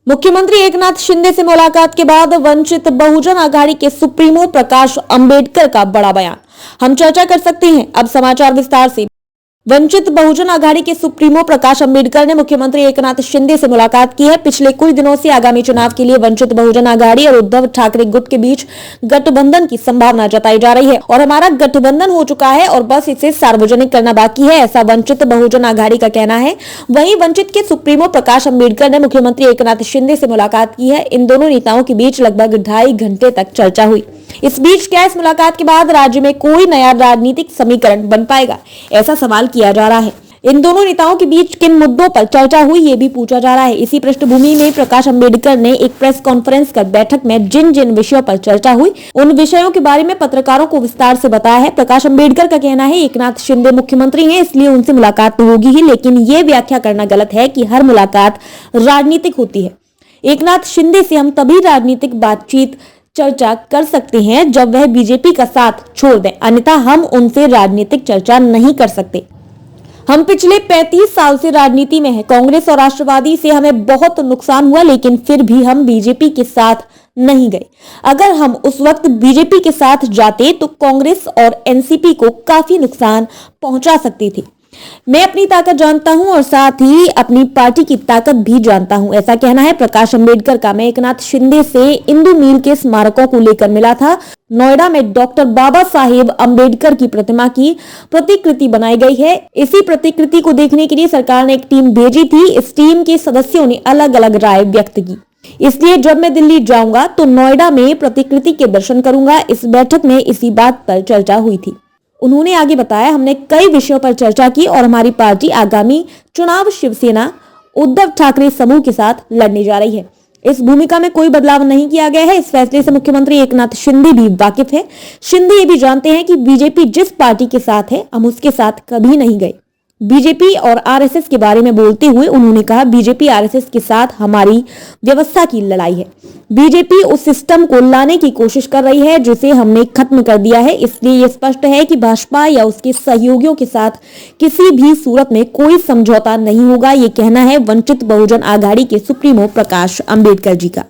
मुख्यमंत्री एकनाथ शिंदे से मुलाकात के बाद वंचित बहुजन आघाड़ी के सुप्रीमो प्रकाश अंबेडकर का बड़ा बयान। हम चर्चा कर सकते हैं अब समाचार विस्तार से। वंचित बहुजन आघाड़ी के सुप्रीमो प्रकाश अंबेडकर ने मुख्यमंत्री एकनाथ शिंदे से मुलाकात की है। पिछले कुछ दिनों से आगामी चुनाव के लिए वंचित बहुजन आघाड़ी और उद्धव ठाकरे गुट के बीच गठबंधन की संभावना जताई जा रही है और हमारा गठबंधन हो चुका है और बस इसे सार्वजनिक करना बाकी है, ऐसा वंचित बहुजन आघाड़ी का कहना है। वहीं वंचित के सुप्रीमो प्रकाश अंबेडकर ने मुख्यमंत्री एकनाथ शिंदे से मुलाकात की है। इन दोनों नेताओं के बीच लगभग 2.5 घंटे तक चर्चा हुई। इस बीच क्या इस मुलाकात के बाद राज्य में कोई नया राजनीतिक समीकरण बन पाएगा, ऐसा सवाल किया जा रहा है। इन दोनों नेताओं के बीच किन मुद्दों पर चर्चा हुई, ये भी पूछा जा रहा है। इसी पृष्ठभूमि में प्रकाश अंबेडकर ने एक प्रेस कॉन्फ्रेंस कर बैठक में जिन जिन विषयों पर चर्चा हुई उन विषयों के बारे में पत्रकारों को विस्तार से बताया है। प्रकाश अंबेडकर का कहना है एकनाथ शिंदे मुख्यमंत्री हैं, इसलिए उनसे मुलाकात तो होगी ही, लेकिन ये व्याख्या करना गलत है कि हर मुलाकात राजनीतिक होती है। एकनाथ शिंदे से हम तभी राजनीतिक बातचीत चर्चा कर सकते हैं जब वह बीजेपी का साथ छोड़ दें, अन्यथा हम उनसे राजनीतिक चर्चा नहीं कर सकते। हम पिछले 35 साल से राजनीति में हैं। कांग्रेस और राष्ट्रवादी से हमें बहुत नुकसान हुआ, लेकिन फिर भी हम बीजेपी के साथ नहीं गए। अगर हम उस वक्त बीजेपी के साथ जाते तो कांग्रेस और एनसीपी को काफी नुकसान पहुंचा सकती थी। मैं अपनी ताकत जानता हूं और साथ ही अपनी पार्टी की ताकत भी जानता हूं, ऐसा कहना है प्रकाश अंबेडकर का। मैं एकनाथ शिंदे से इंदु मिल के स्मारकों को लेकर मिला था। नोएडा में डॉक्टर बाबा साहेब अंबेडकर की प्रतिमा की प्रतिकृति बनाई गई है। इसी प्रतिकृति को देखने के लिए सरकार ने एक टीम भेजी थी। इस टीम के सदस्यों ने अलग अलग राय व्यक्त की, इसलिए जब मैं दिल्ली जाऊंगा तो नोएडा में प्रतिकृति के दर्शन करूंगा। इस बैठक में इसी बात पर चर्चा हुई थी। उन्होंने आगे बताया, हमने कई विषयों पर चर्चा की और हमारी पार्टी आगामी चुनाव शिवसेना उद्धव ठाकरे समूह के साथ लड़ने जा रही है। इस भूमिका में कोई बदलाव नहीं किया गया है। इस फैसले से मुख्यमंत्री एकनाथ शिंदे भी वाकिफ है। शिंदे ये भी जानते हैं कि बीजेपी जिस पार्टी के साथ है हम उसके साथ कभी नहीं गए। बीजेपी और आरएसएस के बारे में बोलते हुए उन्होंने कहा, बीजेपी आरएसएस के साथ हमारी व्यवस्था की लड़ाई है। बीजेपी उस सिस्टम को लाने की कोशिश कर रही है जिसे हमने खत्म कर दिया है। इसलिए यह स्पष्ट है कि भाजपा या उसके सहयोगियों के साथ किसी भी सूरत में कोई समझौता नहीं होगा। ये कहना है वंचित बहुजन आघाड़ी के सुप्रीमो प्रकाश अंबेडकर जी का।